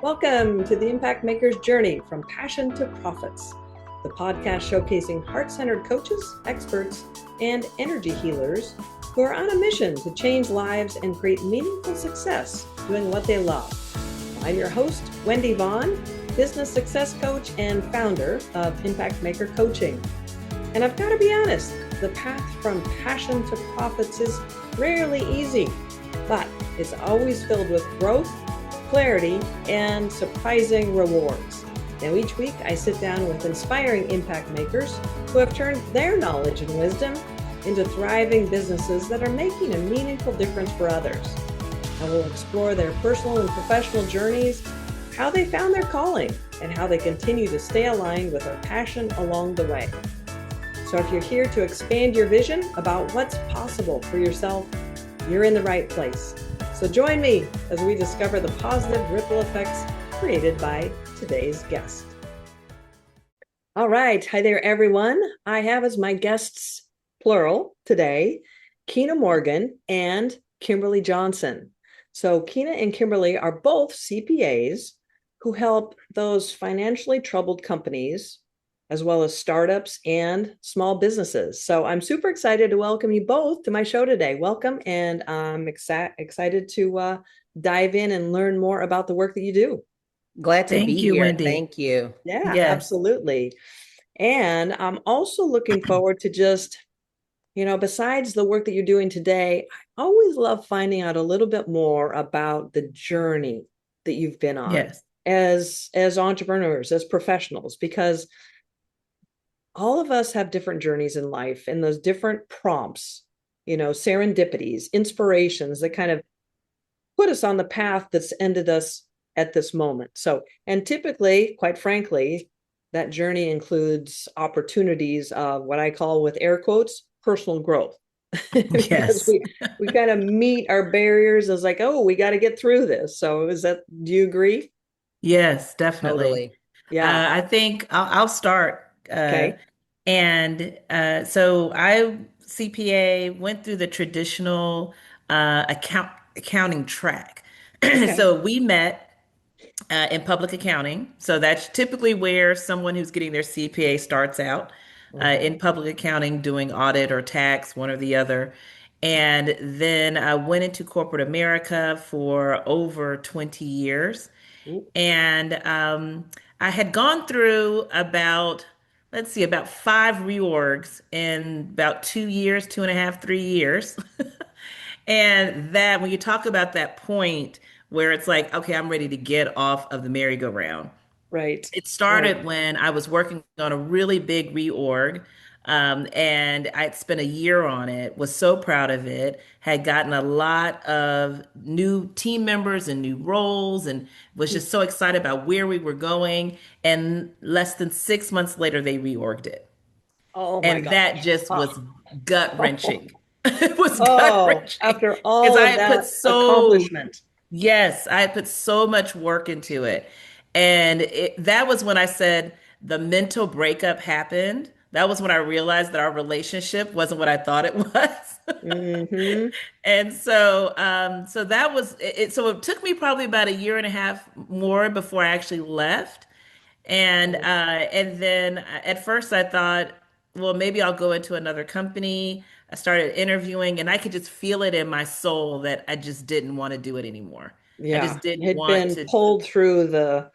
Welcome to the Impact Maker's Journey from Passion to Profits, the podcast showcasing heart-centered coaches, experts, and energy healers who are on a mission to change lives and create meaningful success doing what they love. I'm your host, Wendy Vaughn, business success coach and founder of Impact Maker Coaching. And I've got to be honest, the path from passion to profits is rarely easy, but it's always filled with growth, clarity, and surprising rewards. Now, each week I sit down with inspiring impact makers who have turned their knowledge and wisdom into thriving businesses that are making a meaningful difference for others. I will explore their personal and professional journeys, how they found their calling, and how they continue to stay aligned with their passion along the way. So if you're here to expand your vision about what's possible for yourself, you're in the right place. So join me as we discover the positive ripple effects created by today's guest. All right. Hi there, everyone. I have as my guests, plural, today, Kina Morgan and Kimberly Johnson. So Kina and Kimberly are both CPAs who help those financially troubled companies, as well as startups and small businesses. So I'm super excited to welcome you both to my show today. Welcome, and I'm excited to dive in and learn more about the work that you do. Glad to Thank be you, here. Wendy. Thank you. Yeah, Yes. absolutely. And I'm also looking forward to just, besides the work that you're doing today, I always love finding out a little bit more about the journey that you've been on Yes. as entrepreneurs, as professionals, because all of us have different journeys in life and those different prompts, serendipities, inspirations that kind of put us on the path that's ended us at this moment. So, and typically, quite frankly, that journey includes opportunities of what I call, with air quotes, personal growth. Because Yes. we kind of meet our barriers as like, oh, we got to get through this. So do you agree? Yes, definitely. Totally. Yeah. I think I'll start. Okay. So I CPA went through the traditional accounting track. Okay. So we met in public accounting. So that's typically where someone who's getting their CPA starts out Mhm. in public accounting, doing audit or tax, one or the other. And then I went into corporate America for over 20 years. And I had gone through about five reorgs in about 2 years, 2.5, 3 years. And that, when you talk about that point where it's like, okay, I'm ready to get off of the merry-go-round, Right. it Right. started when I was working on a really big reorg. And I'd spent a year on it, was so proud of it, had gotten a lot of new team members and new roles, and was just so excited about where we were going. And less than 6 months later, they reorged it. Oh my And gosh. that just Oh. was gut wrenching. It was gut Oh, wrenching after because all I of had put that so accomplishment. Yes, I put so much work into it. And that was when I said the mental breakup happened. That was when I realized that our relationship wasn't what I thought it was. Hmm. And so that was it. So it took me probably about a year and a half more before I actually left. And then at first I thought, well, maybe I'll go into another company. I started interviewing and I could just feel it in my soul that I just didn't want to do it anymore. I Yeah, just didn't had want been to. pulled through the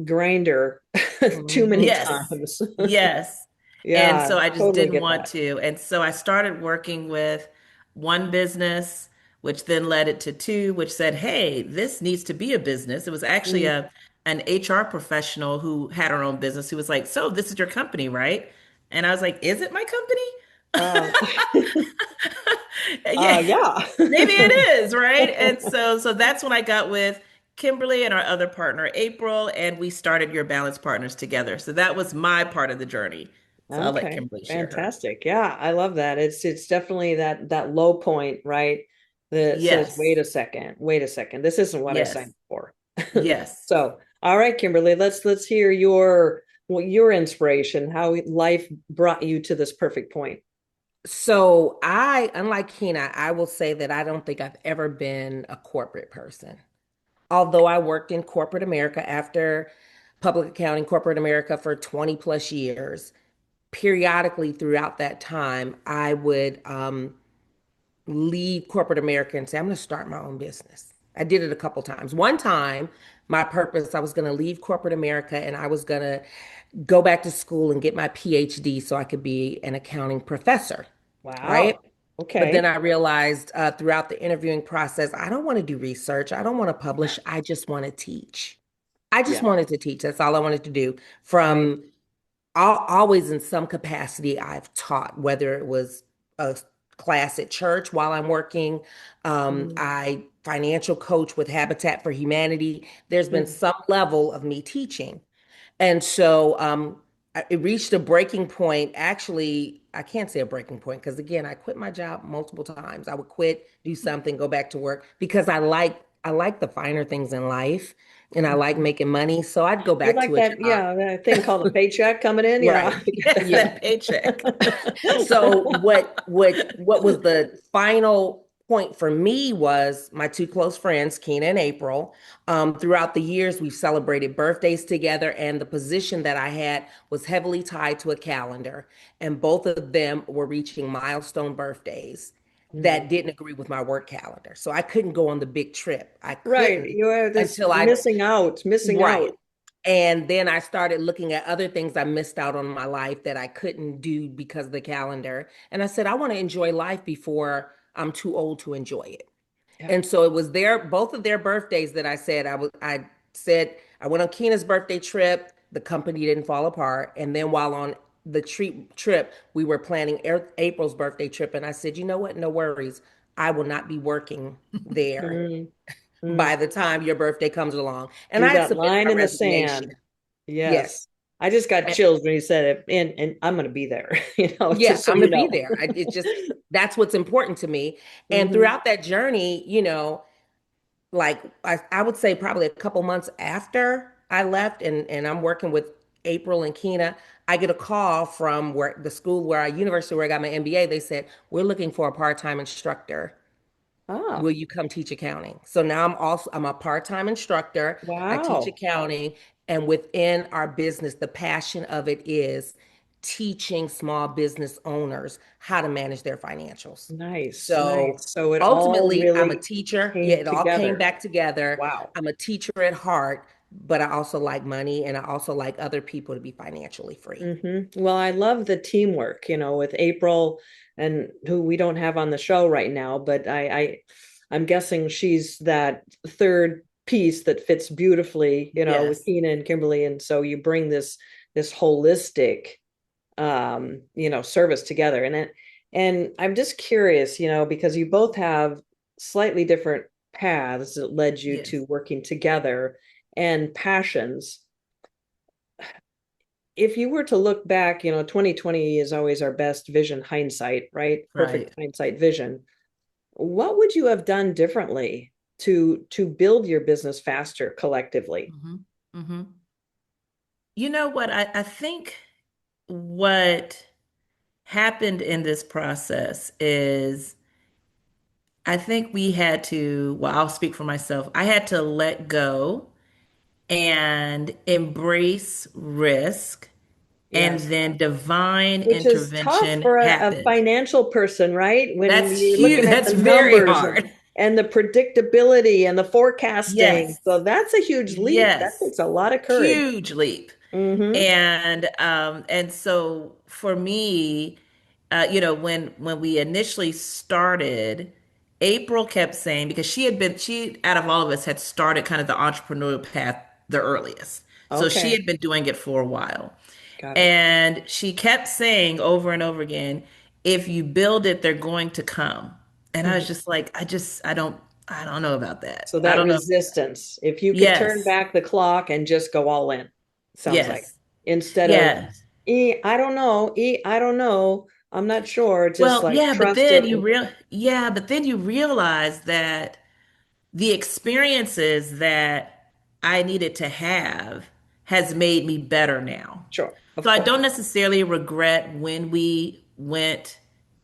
grinder too many Yes, times. yes. And Yeah, so I just totally didn't get want that. to. And so I started working with one business, which then led it to two, which said, hey, this needs to be a business. It was actually Mm. an HR professional who had her own business who was like, so this is your company, right? And I was like, is it my Uh, company? Yeah, yeah. maybe it is, right? And so that's when I got with Kimberly and our other partner, April, and we started Your Balanced Partners together. So that was my part of the journey. So I'll let Okay, Kimberly share her. fantastic. Yeah, I love that. It's definitely that low point, right? That says, Yes, wait a second, this isn't what I signed yes, for. yes. So, all right, Kimberly, let's hear your inspiration, how life brought you to this perfect point. So unlike Kina, I will say that I don't think I've ever been a corporate person. although I worked in corporate America after public accounting, corporate America for 20 plus years, periodically throughout that time, I would leave corporate America and say, I'm going to start my own business. I did it a couple times. One time, my purpose, I was going to leave corporate America and I was going to go back to school and get my PhD so I could be an accounting professor, right? Wow. But then Okay. I realized throughout the interviewing process, I don't want to do research. I don't want to publish. I just want to teach. I just Yeah. wanted to teach. That's all I wanted to do. Right. From always in some capacity, I've taught, whether it was a class at church while I'm working, Mm, I financial coach with Habitat for Humanity. There's been mm, some level of me teaching. And so it reached a breaking point. Actually, I can't say a breaking point because again, I quit my job multiple times. I would quit, do something, go back to work because I like the finer things in life and I like mhm. making money. So I'd go You back like to a that, job. yeah, that thing called a paycheck coming in? Yeah, Right. I get Yes, that. that paycheck. Yeah. So what was the final point for me was my two close friends, Kina and April. Throughout the years, we've celebrated birthdays together, and the position that I had was heavily tied to a calendar, and both of them were reaching milestone birthdays Mhm. that didn't agree with my work calendar. So I couldn't go on the big trip. I Right. couldn't You are this until I missing right. out. And then I started looking at other things I missed out on in my life that I couldn't do because of the calendar. And I said, I want to enjoy life before I'm too old to enjoy it. Yeah. And so it was both of their birthdays that I said I went on Kina's birthday trip. The company didn't fall apart. And then while on the trip, we were planning April's birthday trip. And I said, you know what? No worries. I will not be working there Mm, mm. by the time your birthday comes along. And Drew I had that submitted line my in the resignation. sand. Yes. Yes. I just got And chills when you said it, and I'm going to be there, yeah, just so I'm you gonna be know. there. It's just that's what's important to me. And Hmm. throughout that journey, like I would say probably a couple months after I left and I'm working with April and Kina, I get a call from where the school where I university where I got my MBA. They said, we're looking for a part-time instructor. Ah, Will you come teach accounting? So now I'm a part-time instructor. I teach wow. accounting, and within our business, the passion of it is teaching small business owners how to manage their financials. Nice, So nice. So it all ultimately, I'm a really teacher. Yeah, came it all came together. back together. Wow. I'm a teacher at heart, but I also like money and I also like other people to be financially free. Well, I love the teamwork, with April and who we don't have on the show right now, but I'm guessing she's that third piece that fits beautifully, with Yes. Kina and Kimberly. And so you bring this holistic service together. And I'm just curious, because you both have slightly different paths that led you Yes. to working together and passions. If you were to look back, 2020 is always our best vision hindsight, right? Perfect Right. hindsight vision. What would you have done differently to build your business faster collectively? Hmm. Hmm. You know what? I think what happened in this process is I think we had to, well, I'll speak for myself. I had to let go and embrace risk, and Yes. then divine Which is tough intervention for a happened. financial person, right? When That's you're huge. looking at That's the very numbers and hard. and the predictability and the forecasting. Yes. So that's a huge leap. That Yes. takes a lot of courage. Huge leap. Mm-hmm. And so for me, when we initially started, April kept saying, because she out of all of us had started kind of the entrepreneurial path the earliest. So she Okay. had been doing it for a while. Got it. And she kept saying over and over again, if you build it, they're going to come. And I was Mhm. just like, I don't know about that. So I that don't know. resistance, if you could turn Yes. back the clock and just go all in, sounds like, Yes. instead of, Yes. I don't know, I don't know, I'm not sure, just Well, like yeah, trust it. And but then you realize that the experiences that I needed to have has made me better now. sure, of So I course. don't necessarily regret when we went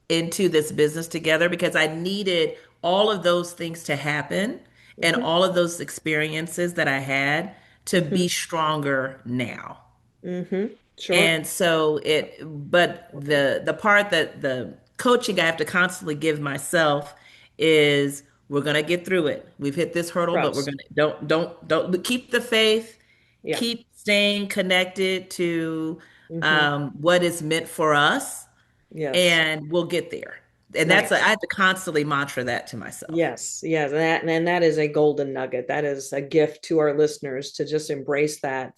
into this business together because I needed all of those things to happen. and Hmm. all of those experiences that I had to Hmm. be stronger now. Hmm. Sure. And so but the part that the coaching I have to constantly give myself is we're gonna get through it. We've hit this hurdle, but we're Trust. gonna don't keep the faith, Yeah. keep staying connected to Hmm. what is meant for us, Yes. and we'll get there. And I Nice. have to constantly mantra that to myself. Yes, yes, and that is a golden nugget. That is a gift to our listeners to just embrace that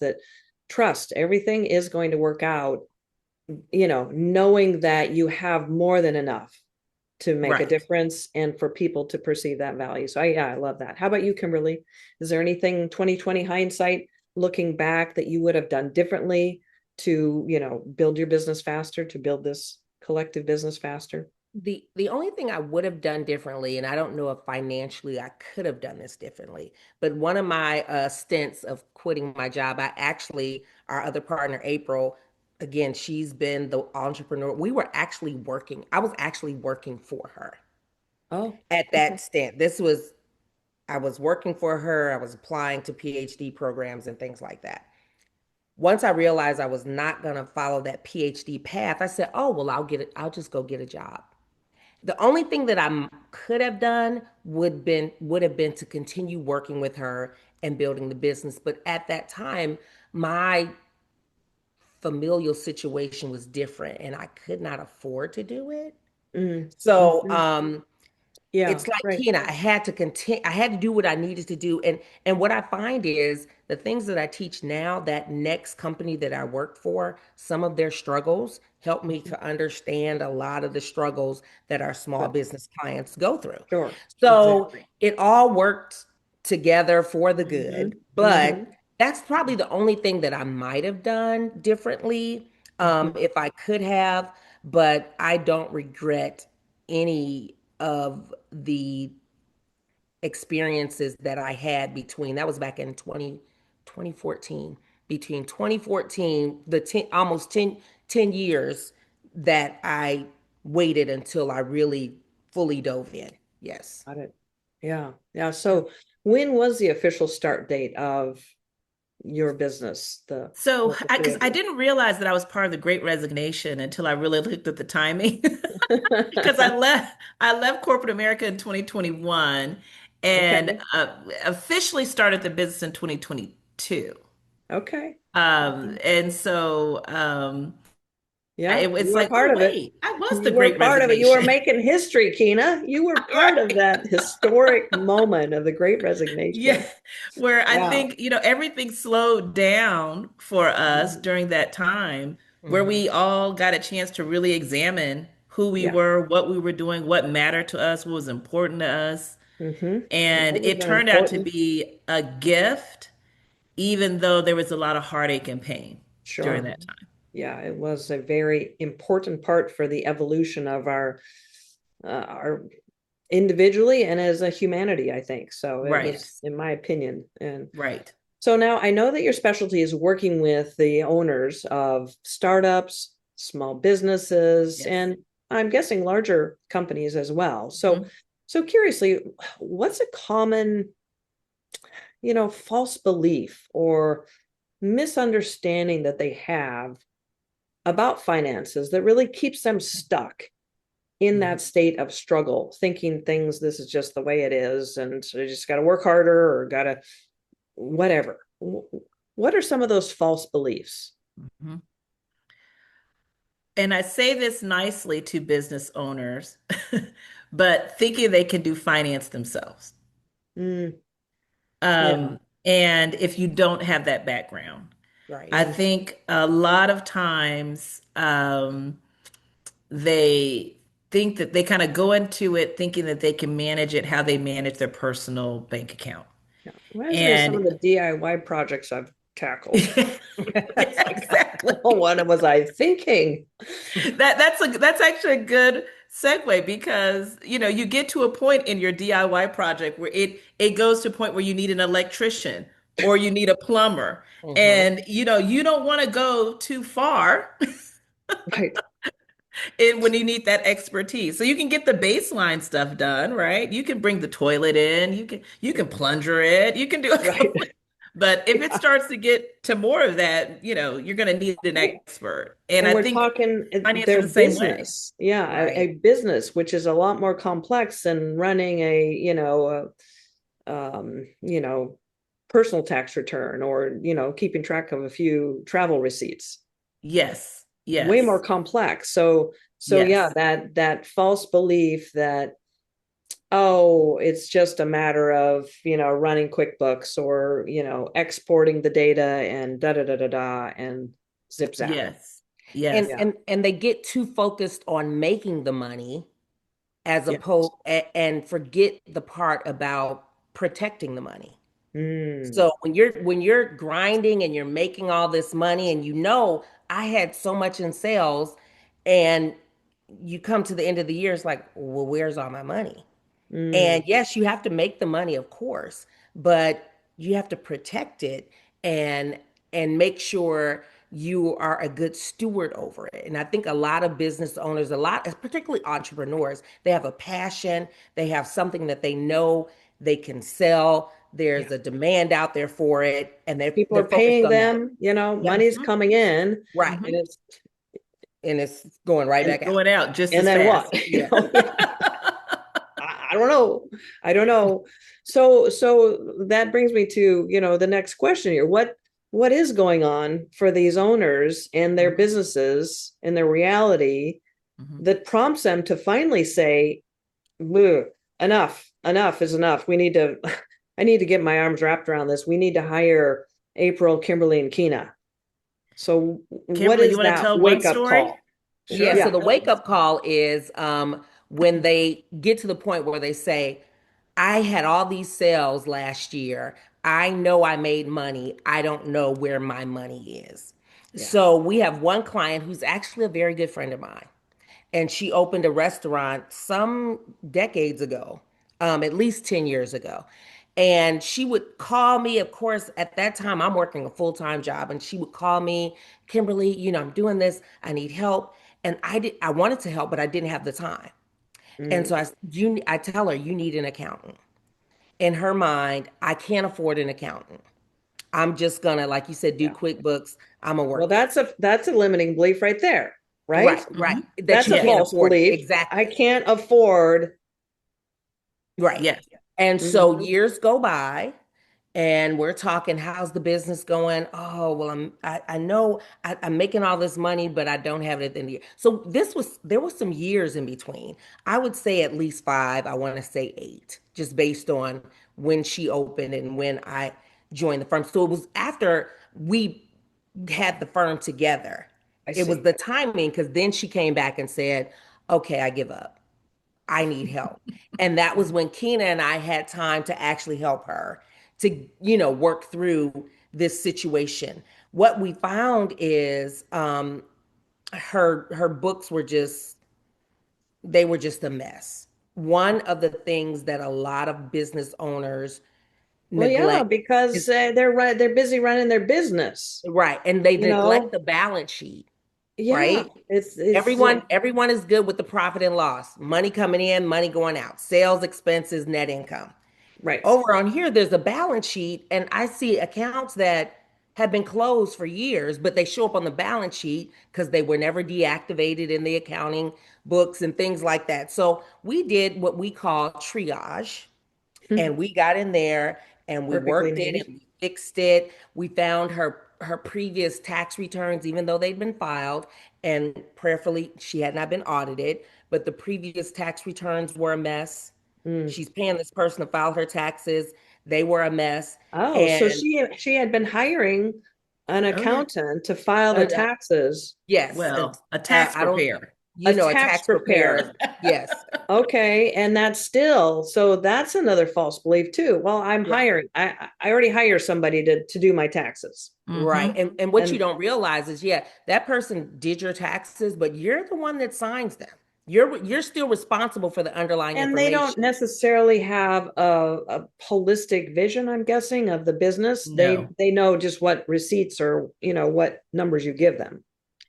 trust everything is going to work out, knowing that you have more than enough to make a Right. difference and for people to perceive that value. So yeah, I love that. How about you, Kimberly? Is there anything 2020 hindsight looking back that you would have done differently to, build your business faster, to build this collective business faster? The only thing I would have done differently, and I don't know if financially I could have done this differently, but one of my stints of quitting my job, I actually, our other partner, April, again, she's been the entrepreneur. We were actually working, I was actually working for her Oh, at okay. that stint. This was, I was working for her, I was applying to PhD programs and things like that. Once I realized I was not going to follow that PhD path, I said, "Oh, well, I'll get it. I'll just go get a job." The only thing that I could have done would have been to continue working with her and building the business. But at that time, my familial situation was different, and I could not afford to do it. Mm, So mhm. Yeah, it's like right. Kina, I had to continue, I had to do what I needed to do. And what I find is the things that I teach now, that next company that I work for, some of their struggles help me Mhm. to understand a lot of the struggles that our small Good. business clients go through. Sure. So Exactly. it all worked together for the Hmm. good, Hmm. but that's probably the only thing that I might have done differently, Hmm. if I could have, but I don't regret any of the experiences that I had between that was back in 2014, between 2014, the 10, almost 10 years that I waited until I really fully dove in. Yes. Got it. Yeah. Yeah. Yeah. So when was the official start date of your business, So, the three because of I you? didn't realize that I was part of the Great Resignation until I really looked at the timing. Because I left corporate America in 2021 and Okay. officially started the business in 2022. Okay. And so Yeah, you it's were like, part oh, of it. wait, I was the You were Great part of it. You were Resignation. making history, Kina. You were part of Right. that historic moment of the Great Yeah, Resignation. where I Wow. think, everything slowed down for us Mhm. during that time, where Hmm. we all got a chance to really examine who we Yeah. were, what we were doing, what mattered to us, what was important to us. Hmm. That And was it an turned out to important, be a gift, even though there was a lot of heartache and pain during sure. that time. Yeah, it was a very important part for the evolution of our individually and as a humanity, I think. So it Right, was, in my opinion. And right. so now I know that your specialty is working with the owners of startups, small businesses, Yes. and I'm guessing larger companies as well. So, Mhm. so curiously, what's a common, false belief or misunderstanding that they have about finances that really keeps them stuck in Hmm. that state of struggle, thinking things, this is just the way it is, and so you just got to work harder or got to whatever. What are some of those false beliefs? Mhm. And I say this nicely to business owners, but thinking they can do finance themselves. Mm, yeah. And if you don't have that background, Right. I Mm, think a lot of times they think that they kind of go into it thinking that they can manage it how they manage their personal bank account. yeah. Reminds me of some of And the DIY projects I've tackled. yeah, It's like, oh, exactly. what was I thinking? That's actually a good segue because you get to a point in your DIY project where it goes to a point where you need an electrician or you need a plumber, Hmm. and you don't want to go too far Right. when you need that expertise. So you can get the baseline stuff done, right? You can bring the toilet in, you can plunger it, you can do a Right. couple. But if it Yeah. starts to get to more of that, you're going to need an expert. And And I we're think talking finance are their the same way. business. Yeah, a Right. business, which is a lot more complex than running a, personal tax return or, keeping track of a few travel receipts. Yes. Way more Yes. complex. So yeah, Yes. that false belief that, oh, it's just a matter of, running QuickBooks or, exporting the data and da da da da da and zip zap. Yes. And Yes. Yeah. and they get too focused on making the money as Yeah. opposed and forget the part about protecting the money. Mm, So when you're grinding and you're making all this money and I had so much in sales and you come to the end of the year, it's like, well, where's all my money? mm, And yes, you have to make the money, of course, but you have to protect it and and make sure you are a good steward over it. And I think a lot of business owners, particularly entrepreneurs, they have a passion, they have something that they know they can sell. yeah. There's a demand out there for it, and they're People they're are focused paying on that. them, Yep, money's Mhm. coming in right. and Mhm. it's Going right and back out. Going out just and as then what? fast. Yeah. Yeah. I don't know. I don't know. So that brings me to, the next question here. What is going on for these owners and their Mhm. businesses and their reality Mhm. that prompts them to finally say, "Ugh, enough is enough. We need to I need to get my arms wrapped around this. We need to hire April, Kimberly, and Kina." So what Kimberly, you is want to that tell one wake up story? call? Yeah, Sure. so Yeah, the wake up call is when they get to the point where they say, I had all these sales last year. I know I made money. I don't know where my money is. yeah. So we have one client who's actually a very good friend of mine, and she opened a restaurant some decades ago, at least 10 years ago. And she would call me, of course, at that time, I'm working a full time job, and she would call me, Kimberly, I'm doing this, I need help. And I wanted to help, but I didn't have the time. And Mm, so I tell her, you need an accountant. In her mind, I can't afford an accountant. I'm just gonna, like you said, do yeah. QuickBooks. I'm gonna Well, work it. that's a limiting belief right there, right? Right, right. Hmm. That That's you a can't Yes. false afford it. belief. I Exactly. can't afford. Right. Yes. And so Mhm. years go by and we're talking, how's the business going? Oh, well, I know I'm making all this money, but I don't have it at the end of the year. So there was some years in between. I would say at least 5, I want to say 8, just based on when she opened and when I joined the firm. So it was after we had the firm together. I It was see. the timing because then she came back and said, okay, I give up. I need help. And that was when Kina and I had time to actually help her to, work through this situation. What we found is her books were just a mess. One of the things that a lot of business owners Well, yeah, neglect because is they're busy running their business. right, and they You neglect know, the balance sheet, yeah, right? it's Everyone is good with the profit and loss, money coming in, money going out, sales expenses, net income. right. Over on here, there's a balance sheet, and I see accounts that have been closed for years, but they show up on the balance sheet because they were never deactivated in the accounting books and things like that. So we did what we call triage, and we got in there and we Perfectly worked it named. and we fixed it. We found her previous tax returns, even though they'd been filed, and prayerfully she had not been audited, but the previous tax returns were a mess. Mm. She's paying this person to file her taxes. They were a mess. Oh, so And she had been hiring an Oh, yeah. accountant to file the uh, taxes, yes, Well, a tax I don't, preparer. a a tax tax preparer. preparer. Yes, Okay, and that's another false belief too. Well, I'm right. hiring. I already hire somebody to do my taxes. Right. Hmm. And what you And don't realize is, yeah, that person did your taxes, but you're the one that signs them. You're still responsible for the underlying and they don't information. necessarily have a holistic vision, I'm guessing, of the business. They No. they know just what receipts or what numbers you give them.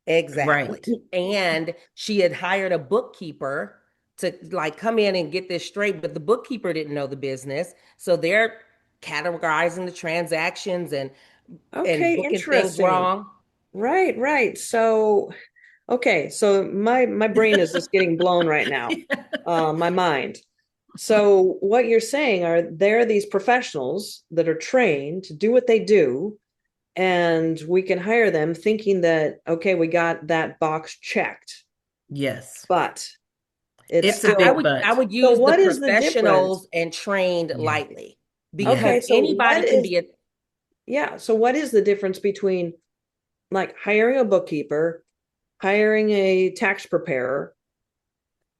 Exactly. Right. And she had hired a bookkeeper to like come in and get this straight, but the bookkeeper didn't know the business. So they're categorizing the transactions and Okay, booking things interesting. wrong. Right, right. So, okay, so my brain is just getting blown right now. My mind. So what you're saying are there are these professionals that are trained to do what they do, and we can hire them thinking that, okay, we got that box checked, Yes. but it's It's a I still, big would I but. would so use the what is the difference? professionals and trained Yeah. lightly Yeah. because Okay, so anybody what can is, be a yeah, so what is the difference between like hiring a bookkeeper, hiring a tax preparer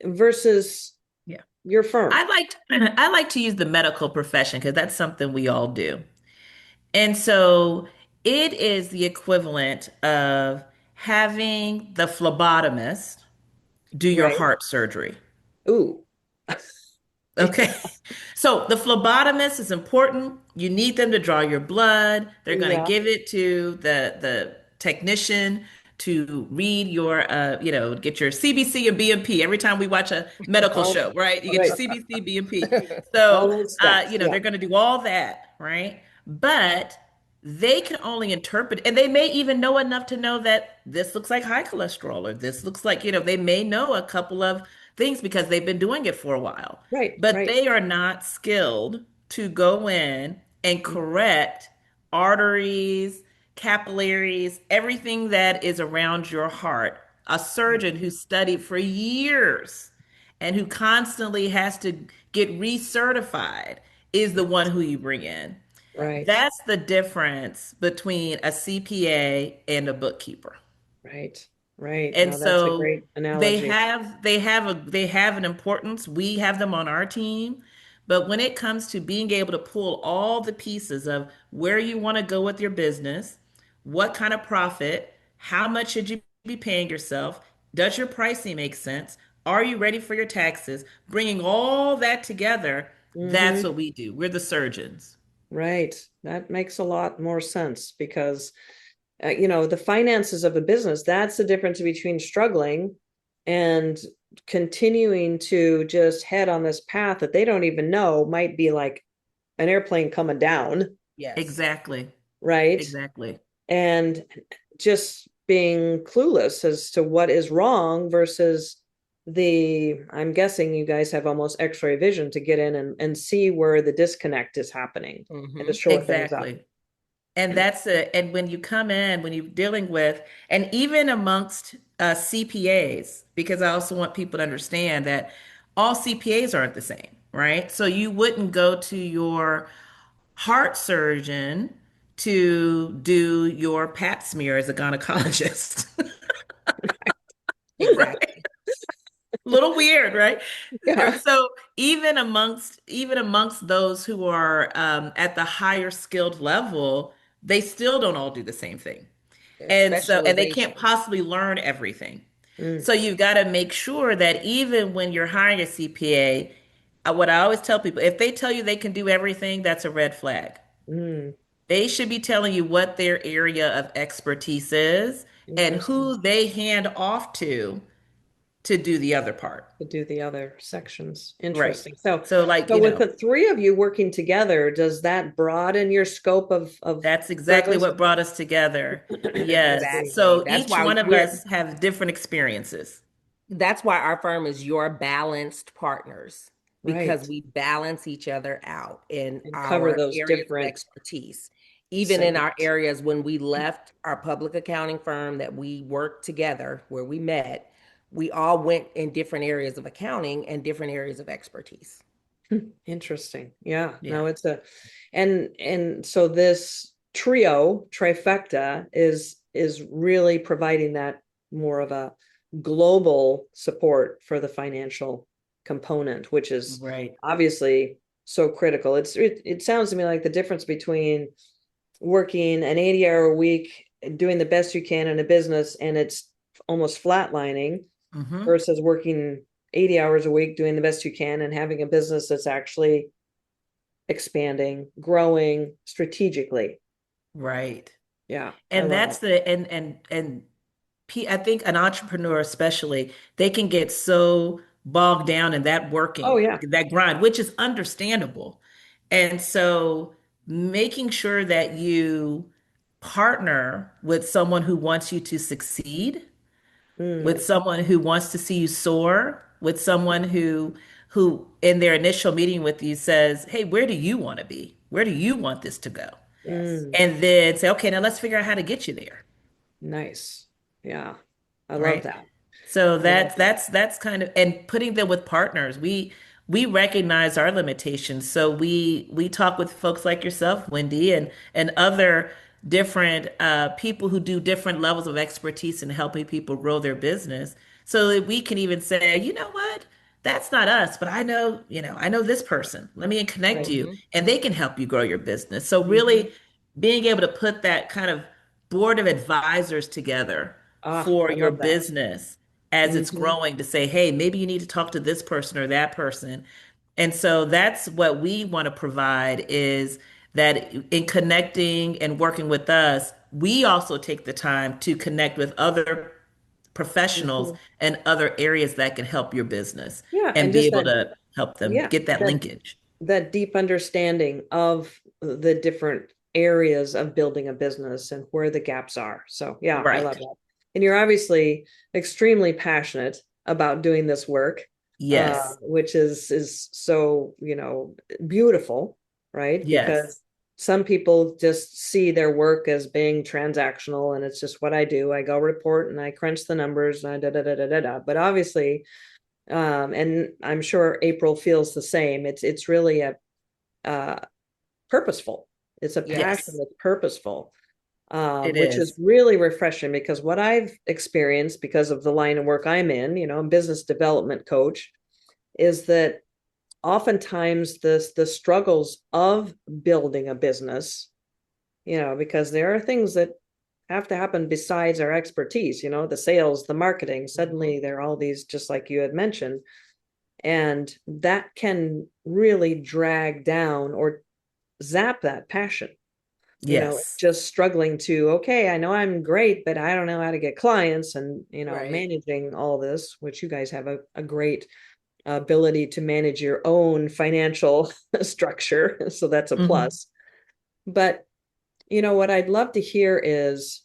versus Yeah. your firm? I like to use the medical profession because that's something we all do. And so it is the equivalent of having the phlebotomist do your Right. heart surgery. Ooh. Okay. So the phlebotomist is important. You need them to draw your blood. They're going to Yeah. give it to the technician to read your get your CBC and BMP every time we watch a medical All show, right? You get your right. CBC, BMP. All So, those steps. Yeah. they're going to do all that, right? But they can only interpret, and they may even know enough to know that this looks like high cholesterol, or this looks like, they may know a couple of things because they've been doing it for a while, Right. but Right. they are not skilled to go in and correct arteries, capillaries, everything that is around your heart. A surgeon who studied for years and who constantly has to get recertified is the one who you bring in. Right. That's the difference between a CPA and a bookkeeper. Right. Right. And No, that's a so great analogy. they have an importance. We have them on our team. But when it comes to being able to pull all the pieces of where you want to go with your business, what kind of profit, how much should you be paying yourself? Does your pricing make sense? Are you ready for your taxes? Bringing all that together, that's Hmm. what we do. We're the surgeons. Right. That makes a lot more sense because, the finances of a business, that's the difference between struggling and continuing to just head on this path that they don't even know might be like an airplane coming down, Yes. Exactly. right? Exactly. And just being clueless as to what is wrong versus I'm guessing you guys have almost x-ray vision to get in and see where the disconnect is happening and to Hmm. shore things up. Exactly. And that's it. And when you come in, when you're dealing with, and even amongst CPAs, because I also want people to understand that all CPAs aren't the same, right? So you wouldn't go to your heart surgeon to do your pap smear as a gynecologist. Exactly. Little weird, right? Yeah. So even amongst those who are at the higher skilled level, they still don't all do the same thing. There's And they can't specialization. possibly learn everything. Mm, So you've got to make sure that even when you're hiring a CPA, what I always tell people, if they tell you they can do everything, that's a red flag. mm, They should be telling you what their area of expertise is and interesting. who they hand off to do the other part. To do the other sections. Right. Interesting. So, So like, so with the three of you working together, does that broaden your scope of that's exactly service? what brought us together. I Yes. see. Exactly. So each one of us have different experiences. That's why our firm is your balanced partners because Right. we balance each other out in And cover our those areas of different expertise. Even in our segments. areas when we left our public accounting firm that we worked together, where we met, we all went in different areas of accounting and different areas of expertise. Interesting. Yeah. Yeah. No, and so this trifecta is really providing that more of a global support for the financial component, which is Right. obviously so critical. It sounds to me like the difference between working an 80-hour a week, doing the best you can in a business, and it's almost flatlining Hmm. versus working 80 hours a week, doing the best you can, and having a business that's actually expanding, growing strategically. Right. Yeah, I And love it. that's the and I think an entrepreneur especially, they can get so bogged down in that Oh working, yeah. that grind, which is understandable. And so making sure that you partner with someone who wants you to succeed, with Mm. someone who wants to see you soar, with someone who in their initial meeting with you says, "Hey, where do you want to be? Where do you want this to go?" Yes. Mm. And then say, "Okay, now let's figure out how to get you there." Nice. Yeah. I love Right? that. So I love that. that's kind of, and putting them with partners. We recognize our limitations. So we talk with folks like yourself, Wendy, and other different people who do different levels of expertise in helping people grow their business. So that we can even say, you know what? That's not us, but I know this person. Let me connect Right. you, Hmm. and they can help you grow your business. So Hmm. really being able to put that kind of board of advisors together Ah, for I your love that. business as it's Hmm. growing to say, hey, maybe you need to talk to this person or that person. And so that's what we want to provide is that in connecting and working with us, we also take the time to connect with other professionals Hmm. and other areas that can help your business Yeah, and and be just able that, to help them yeah, get that that linkage. that deep understanding of the different areas of building a business and where the gaps are. So, yeah, I love Right. that. And you're obviously extremely passionate about doing this work, Yes. which is so, beautiful, right? Yes. Because some people just see their work as being transactional and it's just what I do. I go report and I crunch the numbers and I da da da da da da. But obviously, and I'm sure April feels the same. It's really a uh, purposeful. It's a passion Yes, that's purposeful, it which is is. really refreshing because what I've experienced because of the line of work I'm in, I'm business development coach, is that oftentimes the struggles of building a business, because there are things that have to happen besides our expertise, the sales, the marketing, Hmm. suddenly there are all these, just like you had mentioned, and that can really drag down or zap that passion. Yes. Just struggling to, okay, I know I'm great, but I don't know how to get clients and, Right. managing all this, which you guys have a great ability to manage your own financial structure. So that's a Hmm. plus. But, what I'd love to hear is,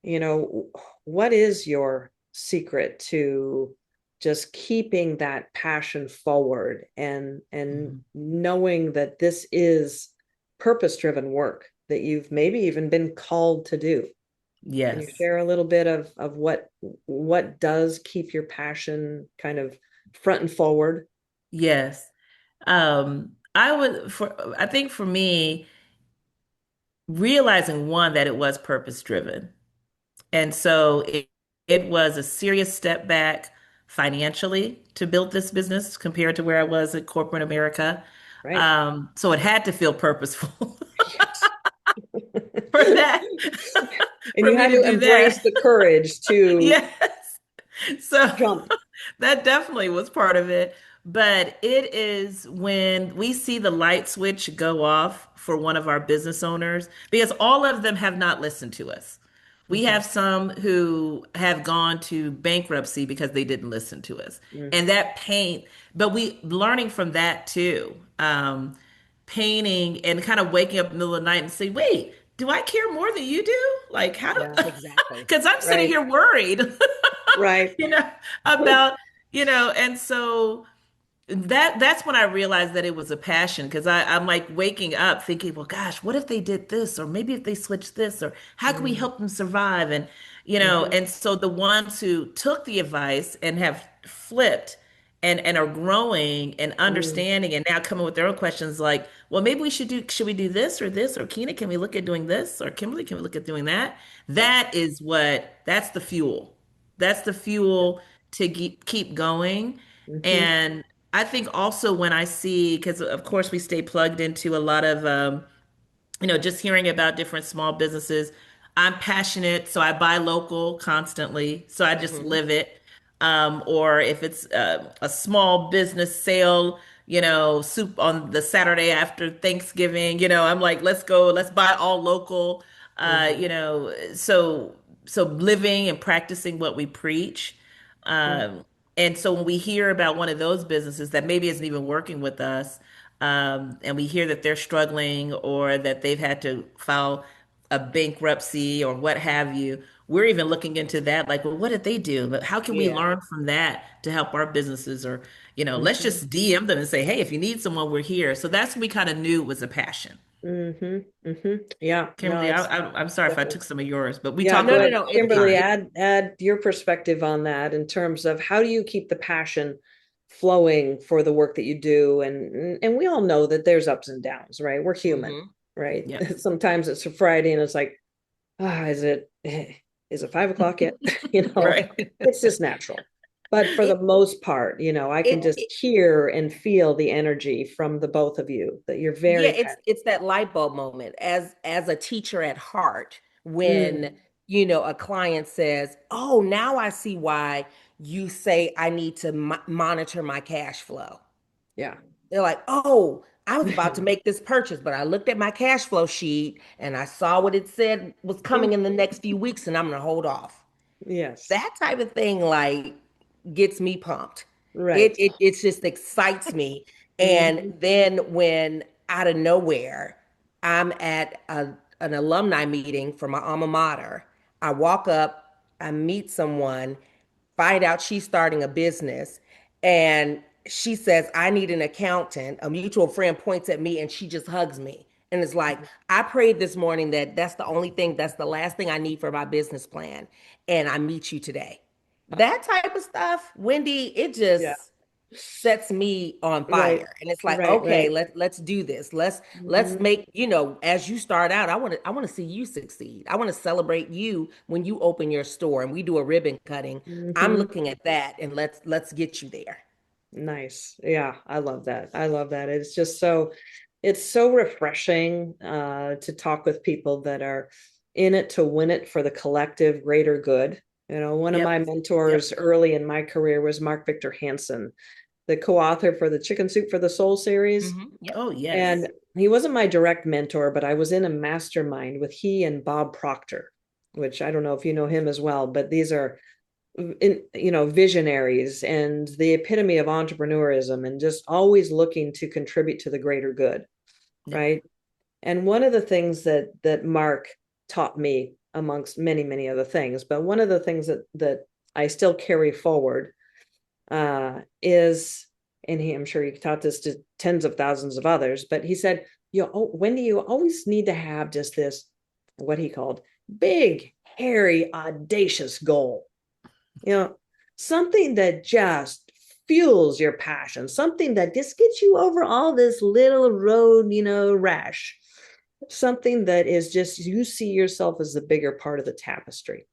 you know, what is your secret to just keeping that passion forward and Hmm. knowing that this is purpose driven work that you've maybe even been called to do? Can you Yes. share a little bit of what does keep your passion kind of front and forward? Yes. I think for me, realizing one, that it was purpose driven. And so it was a serious step back financially to build this business compared to where I was at corporate America. Right. So it had to feel purposeful Yes. for that, And for you me had to to do embrace that. the courage to Yes. So jump. that definitely was part of it. But it is when we see the light switch go off for one of our business owners, because all of them have not listened to us. We Mhm, have some who have gone to bankruptcy because they didn't listen to us. mm, And that pain, but we learning from that too. Painting and kind of waking up in the middle of the night and say, wait, do I care more than you do? Like, how yeah, do, Exactly. because I'm sitting right, here worried, right. you know, about, and so that's when I realized that it was a passion because I'm like waking up thinking, well, gosh, what if they did this? Or maybe if they switched this? Or how can we Mm, help them survive? And, mhm, and so the ones who took the advice and have flipped and are growing and mm, understanding and now coming with their own questions like, well, maybe should we do this or this? Or Kina, can we look at doing this? Or Kimberly, can we look at doing that? yeah, That's the fuel. That's the yeah, fuel to keep going. mhm, And I think also when I see, because of course we stay plugged into a lot of, just hearing about different small businesses. I'm passionate, so I buy local constantly. So I just Hmm. live it. Or if it's a small business sale, soup on the Saturday after Thanksgiving, I'm like, let's go, let's buy all local. mhm, So so living and practicing what we preach. Mm. Um, and so when we hear about one of those businesses that maybe isn't even working with us, and we hear that they're struggling or that they've had to file a bankruptcy or what have you, we're even looking into that. Like, well, what did they do? But how can we Yeah. learn from that to help our businesses? Or, let's Hmm. just DM them and say, hey, if you need someone, we're here. So that's when we kind of knew it was a passion. Hmm. Hmm. Yeah. No, Kimberly, it's I'm sorry if I definitely. took some of yours, but we Yeah, talk go No, no, about ahead. it no. all the Kimberly, time. add your perspective on that in terms of how do you keep the passion flowing for the work that you do? And we all know that there's ups and downs, right? We're human, Hmm. right? Yes. Sometimes it's a Friday and it's like, is it 5 o'clock yet? Right. It's just natural. But for It the most part, I can it, just it hear and feel the energy from the both of you that you're yeah, very passionate it's that about. light bulb moment as a teacher at heart Mm, when a client says, "Oh, now I see why you say I need to monitor my cash flow." yeah. They're like, "Oh, I was about to make this purchase, but I looked at my cash flow sheet and I saw what it said was coming in the next few weeks and I'm going to hold off." Yes. That type of thing like gets me pumped. Right. It just excites me. And Hmm. then when out of nowhere I'm at an alumni meeting for my alma mater, I walk up, I meet someone, find out she's starting a business, and she says, "I need an accountant." A mutual friend points at me and she just hugs me. And it's like, "I prayed this morning that that's the only thing, that's the last thing I need for my business plan. And I meet you today." That type of stuff, Wendy, it Yeah. just sets me on Right. fire. And it's like, Right. okay, Right. let's do this. Let's Hmm. make, as you start out, I want to see you succeed. I want to celebrate you when you open your store and we do a ribbon cutting. I'm Hmm. looking at that, and let's get you there. Nice. Yeah, I love that. I love that. It's so refreshing to talk with people that are in it to win it for the collective greater good. One of Yep. my Yep. mentors early in my career was Mark Victor Hansen, the co-author for the Chicken Soup for the Soul series. Yep. Oh, And yes. he wasn't my direct mentor, but I was in a mastermind with he and Bob Proctor, which I don't know if you know him as well, but these are visionaries and the epitome of entrepreneurism and just always looking to contribute to the greater good, Yep. right? And one of the things that Mark taught me, amongst many many other things, but one of the things that I still carry forward is, and I'm sure he taught this to tens of thousands of others, but he said, Wendy, you always need to have just this, what he called, big hairy audacious goal, you know, something that just fuels your passion, something that just gets you over all this little road, rash, something that is just, you see yourself as the bigger part of the tapestry.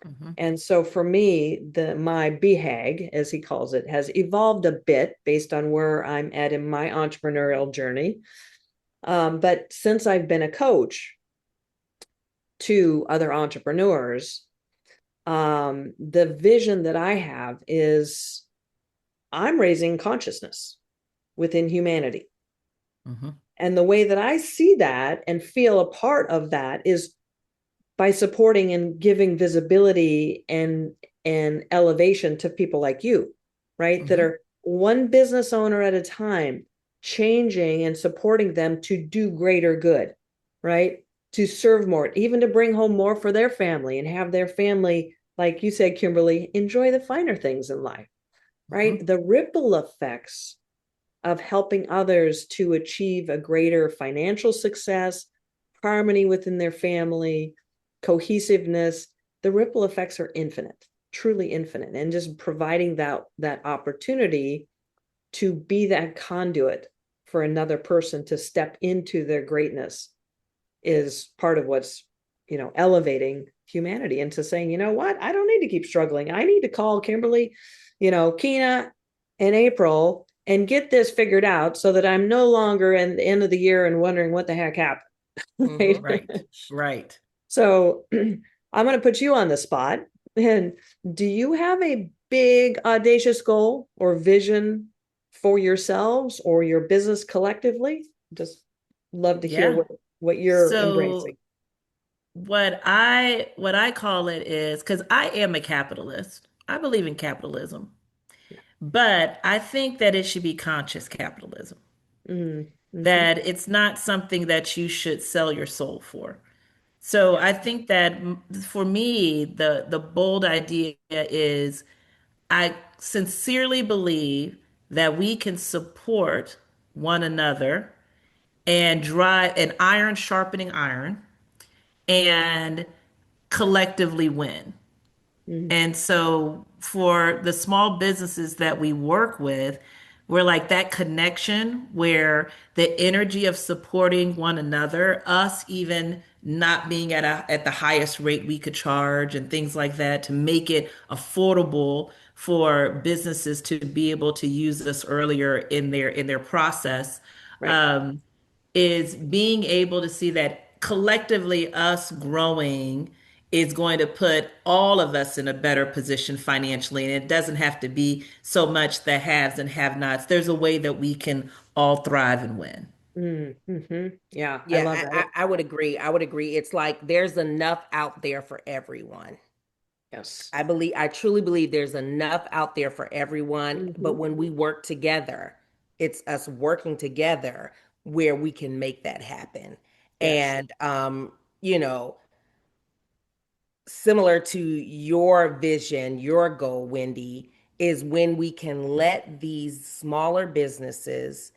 Hmm. And so for me, my BHAG, as he calls it, has evolved a bit based on where I'm at in my entrepreneurial journey. But since I've been a coach to other entrepreneurs, the vision that I have is I'm raising consciousness within humanity. Hmm. And the way that I see that and feel a part of that is by supporting and giving visibility and elevation to people like you, right? That Hmm. are one business owner at a time, changing and supporting them to do greater good, right? To serve more, even to bring home more for their family and have their family, like you said, Kimberly, enjoy the finer things in life, right? Hmm. The ripple effects of helping others to achieve a greater financial success, harmony within their family, cohesiveness. The ripple effects are infinite, truly infinite, and just providing that opportunity to be that conduit for another person to step into their greatness is part of what's elevating humanity into saying, you know what, I don't need to keep struggling. I need to call Kimberly, Kina and April and get this figured out so that I'm no longer in the end of the year and wondering what the heck happened. Right. Right. Right. So I'm going to put you on the spot. And do you have a big audacious goal or vision for yourselves or your business collectively? Just love to hear Yeah. what you're So embracing. what I call it is because I am a capitalist. I believe in capitalism, but I think that it should be conscious capitalism. Mm-hmm. That it's not something that you should sell your soul for. So Yeah. I think that for me, the bold idea is I sincerely believe that we can support one another and drive an iron sharpening iron and collectively win. Mm. And so for the small businesses that we work with, we're like that connection where the energy of supporting one another, us even not being at the highest rate we could charge and things like that to make it affordable for businesses to be able to use us earlier in their process. Right. Um, is being able to see that collectively us growing is going to put all of us in a better position financially. And it doesn't have to be so much the haves and have nots. There's a way that we can all thrive and win. Mm-hmm. Yeah, I Yeah, love that. I would agree. I would agree. It's like there's enough out there for everyone. Yes. I truly believe there's enough out there for everyone. But Mm-hmm. when we work together, it's us working together where we can make that happen. Yes. And, you know, similar to your vision, your goal, Wendy, is when we can let these smaller businesses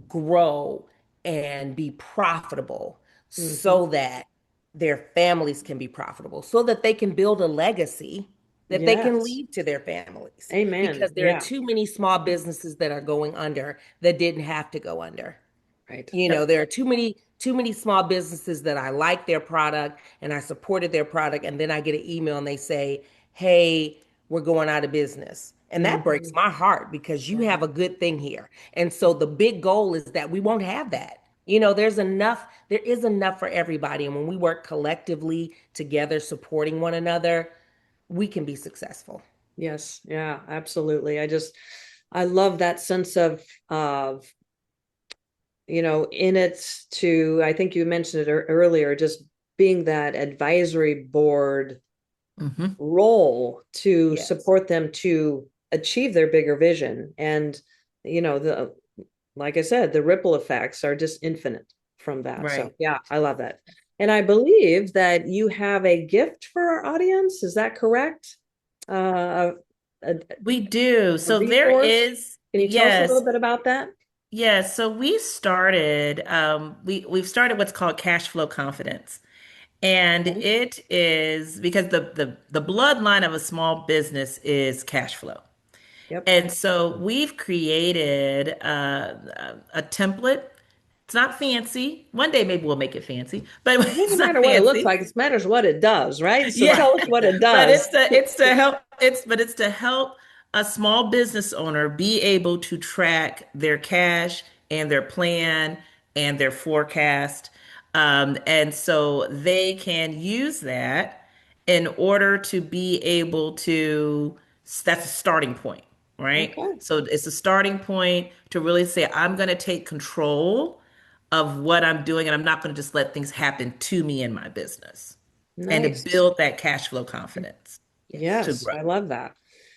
grow and be profitable Mm-hmm. so that their families can be profitable, so that they can build a legacy that they can Yes. leave to their families. Because Amen. there are Yeah. too many small businesses that are going under that didn't have to go under. Right. There are too many small businesses that I like their product and I supported their product, and then I get an email and they say, "Hey, we're going out of business." And that breaks Mm-hmm. my heart because you Yeah. have a good thing here. And so the big goal is that we won't have that. There is enough for everybody. And when we work collectively together, supporting one another, we can be successful. Yes. Yeah, absolutely. I love that sense of, in it to, I think you mentioned it earlier, just being that advisory board Hmm. role to Yes. support them to achieve their bigger vision. And, the like I said, the ripple effects are just infinite from that. So Right. yeah, I love that. And I believe that you have a gift for our audience. Is that correct? Uh, a, We do. a So there resource. is, Can you tell us a little yes. bit about that? Yes, so we've started what's called cash flow confidence. And Okay. it is because the bloodline of a small business is cash flow. Yep. And so we've created a template. It's not fancy. One day maybe we'll make it fancy, but It it's doesn't not matter what it looks fancy. like. It matters what it does, right? So Yeah. tell us what it But does. it's to help a small business owner be able to track their cash and their plan and their forecast. And so they can use that in order to be able to, that's a starting point, right? Okay. So it's a starting point to really say, I'm going to take control of what I'm doing, and I'm not going to just let things happen to me in my business and to Nice. build that cash flow confidence Yes. to Yes, grow. I love that.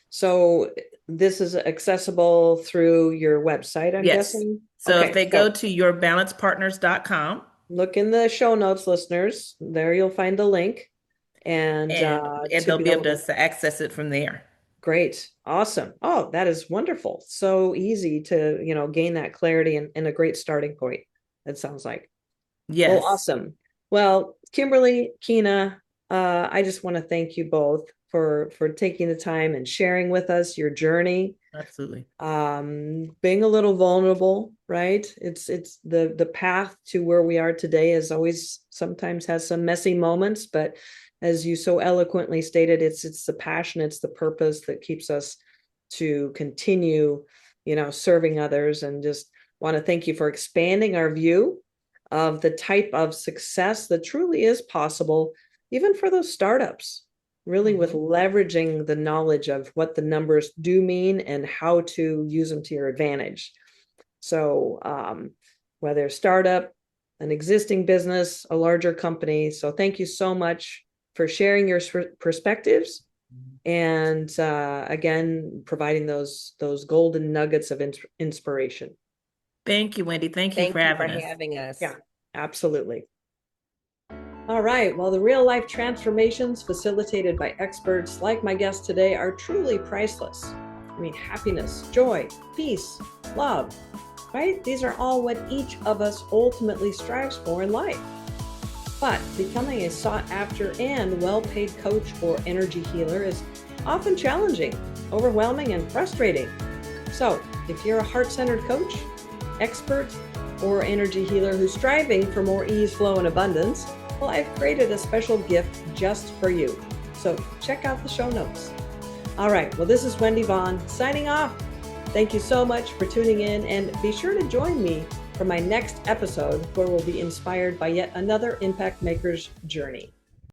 So this is accessible through your website, I'm Yes. guessing. So if Okay, they go so to yourbalancedpartners.com look in the show notes, listeners. There you'll find the link and and to they'll be be able able to to. access it from there. Great. Awesome. Oh, that is wonderful. So easy to, gain that clarity and a great starting point, it sounds like. Well, Yes, awesome. Well, Kimberly, Kina, I just want to thank you both for taking the time and sharing with us your journey, absolutely. being a little vulnerable, right? It's the path to where we are today is always sometimes has some messy moments, but as you so eloquently stated, it's the passion, it's the purpose that keeps us to continue, serving others. And just want to thank you for expanding our view of the type of success that truly is possible, even for those startups, really with Mhm. leveraging the knowledge of what the numbers do mean and how to use them to your advantage. So, whether startup, an existing business, a larger company. So thank you so much for sharing your perspectives and again, providing those golden nuggets of inspiration. Thank you, Wendy. Thank you Thank for you having for us. having us. Yeah, absolutely. All right. Well, the real life transformations facilitated by experts like my guest today are truly priceless. I mean, happiness, joy, peace, love, right? These are all what each of us ultimately strives for in life. But becoming a sought after and well-paid coach or energy healer is often challenging, overwhelming, and frustrating. So if you're a heart-centered coach, expert, or energy healer who's striving for more ease, flow, and abundance, well, I've created a special gift just for you. So check out the show notes. All right. Well, this is Wendy Vaughn signing off. Thank you so much for tuning in, and be sure to join me for my next episode where we'll be inspired by yet another impact maker's journey.